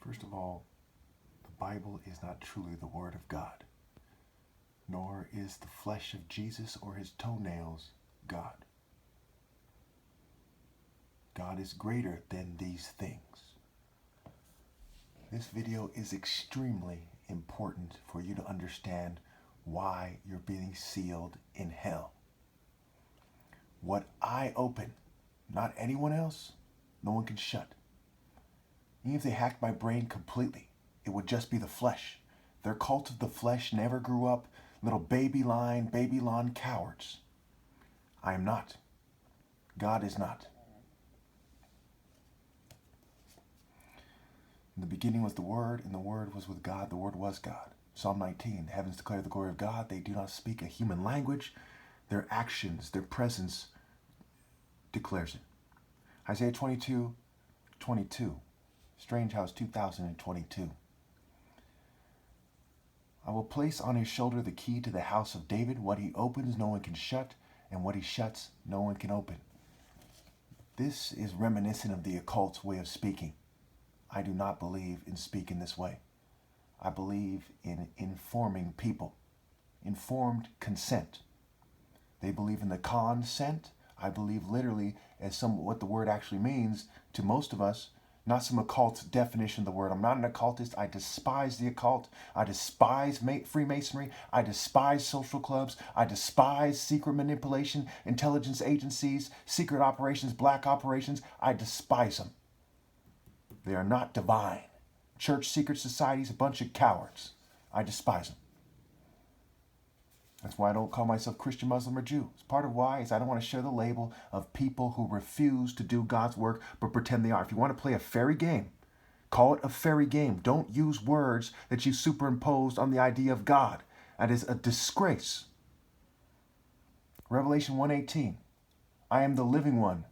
First of all, the Bible is not truly the Word of God, nor is the flesh of Jesus or his toenails God. God is greater than these things. This video is extremely important for you to understand why you're being sealed in hell. What I open, not anyone else, no one can shut. Even if they hacked my brain completely, it would just be the flesh. Their cult of the flesh never grew up, little Babylon cowards. I am not. God is not. In the beginning was the Word, and the Word was with God. The Word was God. Psalm 19, the heavens declare the glory of God. They do not speak a human language. Their actions, their presence declares it. Isaiah 22:22. Strange how it's 2022. I will place on his shoulder the key to the house of David. What he opens, no one can shut, and what he shuts, no one can open. This is reminiscent of the occult's way of speaking. I do not believe in speaking this way. I believe in informing people. Informed consent. They believe in the consent. I believe literally as what the word actually means to most of us, not some occult definition of the word. I'm not an occultist. I despise the occult. I despise Freemasonry. I despise social clubs. I despise secret manipulation, intelligence agencies, secret operations, black operations. I despise them. They are not divine. Church secret societies, a bunch of cowards. I despise them. That's why I don't call myself Christian, Muslim, or Jew. It's part of why is I don't want to share the label of people who refuse to do God's work but pretend they are. If you want to play a fairy game, call it a fairy game. Don't use words that you superimposed on the idea of God. That is a disgrace. Revelation 1:18. I am the living one.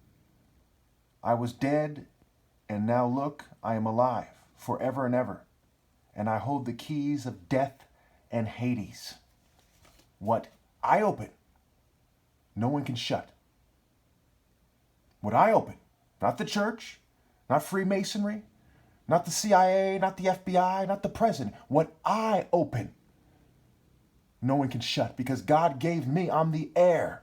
I was dead, and now look, I am alive forever and ever. And I hold the keys of death and Hades. What I open, no one can shut. What I open, not the church, not Freemasonry, not the CIA, not the FBI, not the president. What I open, no one can shut because God gave me, I'm the heir.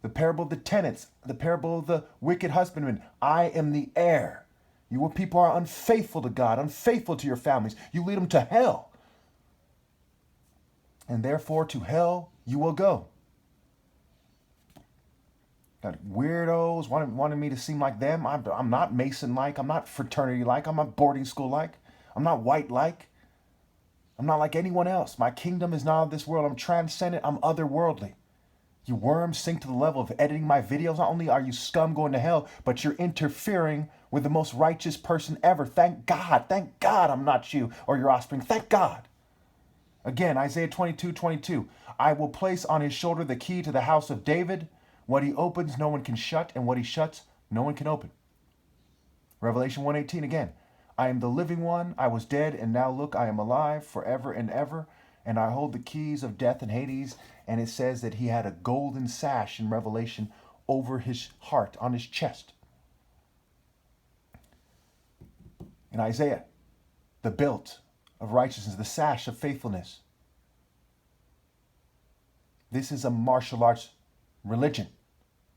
The parable of the tenants, the parable of the wicked husbandman, I am the heir. You people are unfaithful to God, unfaithful to your families. You lead them to hell. And therefore to hell you will go. Got weirdos wanting me to seem like them. I'm not Mason-like. I'm not fraternity-like. I'm not boarding school-like. I'm not white-like. I'm not like anyone else. My kingdom is not of this world. I'm transcendent. I'm otherworldly. You worms sink to the level of editing my videos. Not only are you scum going to hell, but you're interfering with the most righteous person ever. Thank God. Thank God I'm not you or your offspring. Thank God. Again, Isaiah 22:22. I will place on his shoulder the key to the house of David. What he opens, no one can shut, and what he shuts, no one can open. Revelation 1:18 again. I am the living one. I was dead, and now look, I am alive forever and ever, and I hold the keys of death and Hades. And it says that he had a golden sash in Revelation over his heart, on his chest. In Isaiah, the belt of righteousness, the sash of faithfulness. This is a martial arts religion.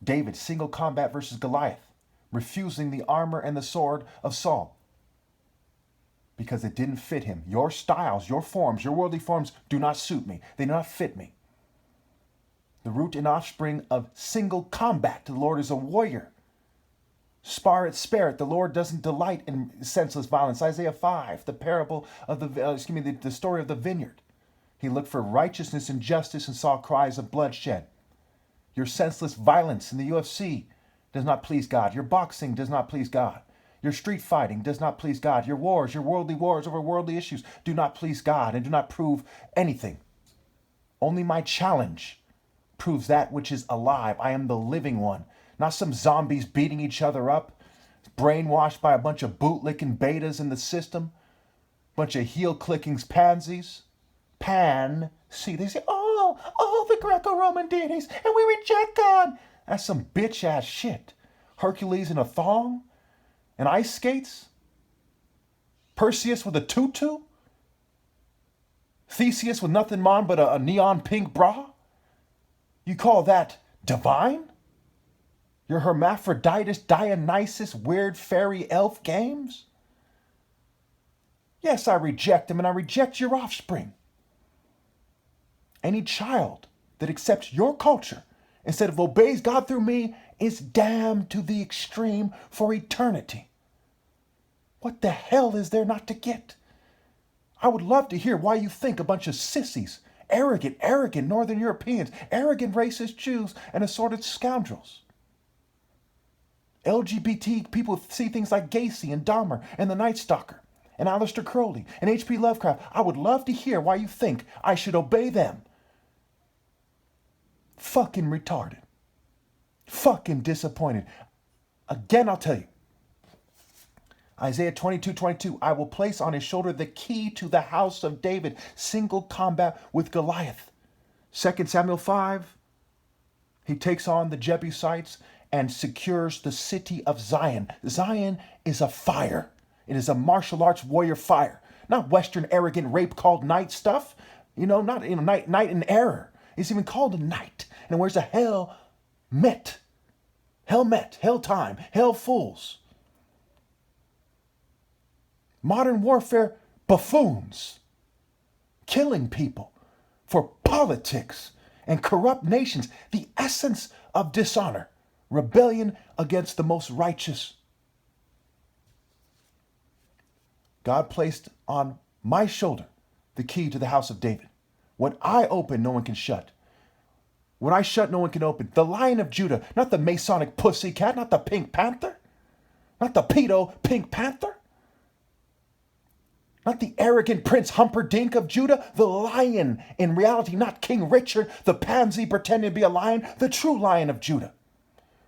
David, single combat versus Goliath, refusing the armor and the sword of Saul because it didn't fit him. Your styles, your forms, your worldly forms do not suit me. They do not fit me. The root and offspring of single combat. The Lord is a warrior. Spar at spirit. The Lord doesn't delight in senseless violence. Isaiah 5, the parable of the story of the vineyard. He looked for righteousness and justice and saw cries of bloodshed. Your senseless violence in the UFC does not please God. Your boxing does not please God. Your street fighting does not please God. Your wars, your worldly wars over worldly issues do not please God and do not prove anything. Only my challenge proves that which is alive. I am the living one. Not some zombies beating each other up, brainwashed by a bunch of bootlicking betas in the system, bunch of heel-clicking pansies. See, they say, oh, the Greco-Roman deities, and we reject God. That's some bitch-ass shit. Hercules in a thong and ice skates. Perseus with a tutu? Theseus with nothing on but a neon pink bra? You call that divine? Your hermaphroditus, Dionysus, weird fairy elf games? Yes, I reject them, and I reject your offspring. Any child that accepts your culture instead of obeys God through me is damned to the extreme for eternity. What the hell is there not to get? I would love to hear why you think a bunch of sissies, arrogant Northern Europeans, arrogant racist Jews, and assorted scoundrels. LGBT people see things like Gacy and Dahmer and the Night Stalker and Aleister Crowley and H.P. Lovecraft. I would love to hear why you think I should obey them. Fucking retarded. Fucking disappointed. Again, I'll tell you. Isaiah 22:22, I will place on his shoulder the key to the house of David. Single combat with Goliath. 2 Samuel 5, he takes on the Jebusites and secures the city of Zion. Zion is a fire. It is a martial arts warrior fire. Not Western arrogant rape called night stuff. Not night in error. It's even called a night. And it wears a helmet. Hell time, hell fools. Modern warfare buffoons. Killing people for politics and corrupt nations. The essence of dishonor. Rebellion against the most righteous. God placed on my shoulder the key to the house of David. What I open, no one can shut. What I shut, no one can open. The Lion of Judah, not the Masonic pussycat, not the Pink Panther, not the pedo Pink Panther, not the arrogant Prince Humperdinck of Judah, the Lion, in reality, not King Richard, the pansy pretending to be a lion, the true Lion of Judah.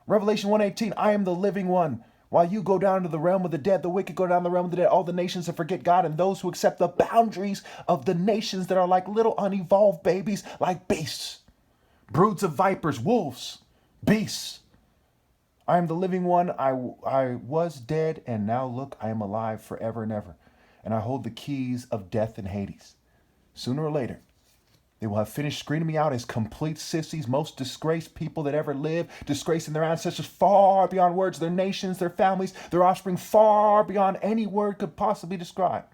Revelation 1:18, I am the living one. While you go down to the realm of the dead, the wicked go down to the realm of the dead, all the nations that forget God, and those who accept the boundaries of the nations that are like little unevolved babies, like beasts. Broods of vipers, wolves, beasts. I am the living one. I was dead, and now look, I am alive forever and ever. And I hold the keys of death and Hades. Sooner or later, they will have finished screening me out as complete sissies, most disgraced people that ever lived, disgracing their ancestors far beyond words, their nations, their families, their offspring, far beyond any word could possibly describe.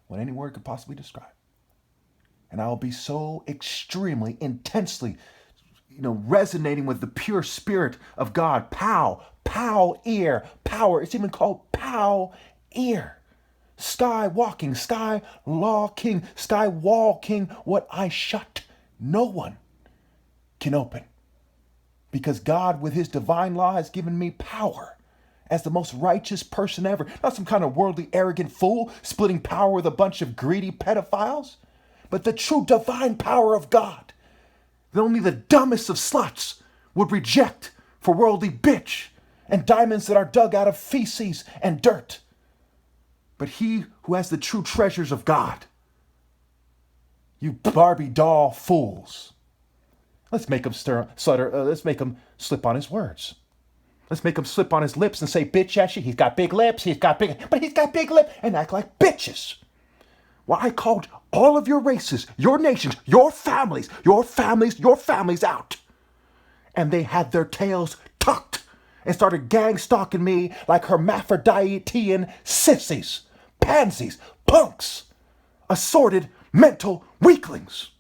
What any word could possibly describe. And I will be so extremely, intensely, resonating with the pure spirit of God. Pow, ear, power. It's even called pow, ear. Sky walking, sky law king, sky wall king. What I shut, no one can open. Because God, with his divine law, has given me power as the most righteous person ever. Not some kind of worldly, arrogant fool splitting power with a bunch of greedy pedophiles, but the true divine power of God that only the dumbest of sluts would reject for worldly bitch and diamonds that are dug out of feces and dirt. But he who has the true treasures of God, you Barbie doll fools, let's make him let's make him slip on his words. Let's make him slip on his lips and say bitch at you. He's got big lips, but he's got big lips and act like bitches. Well, I called all of your races, your nations, your families out. And they had their tails tucked and started gang stalking me like hermaphroditean sissies, pansies, punks, assorted mental weaklings.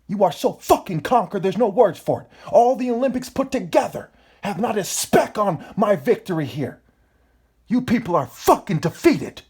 You are so fucking conquered, there's no words for it. All the Olympics put together have not a speck on my victory here. You people are fucking defeated.